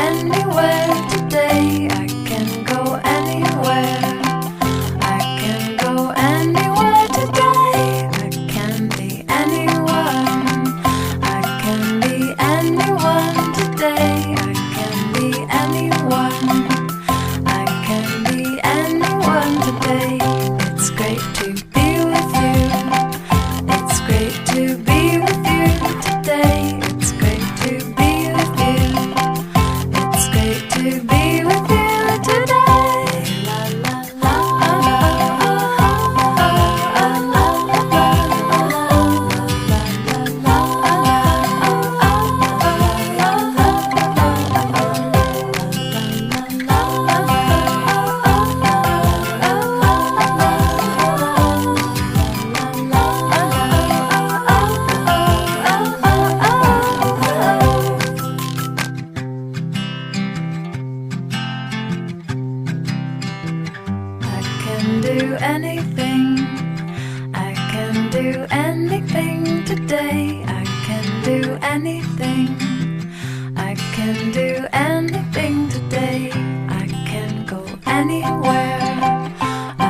anywhere today. I can go anywhere. I can go anywhere today. I can be anyone. I can be anyone today. I can be anyone. I can be anyone today. It's great to be with you. It's great to be with you today. It's great to be with you. It's great to be with you today. La la la la do anything. I can do anything today. I can do anything. I can do anything today. I can go anywhere.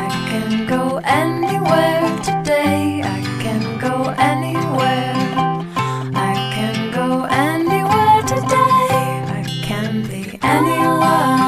I can go anywhere today. I can go anywhere. I can go anywhere today. I can be anyone.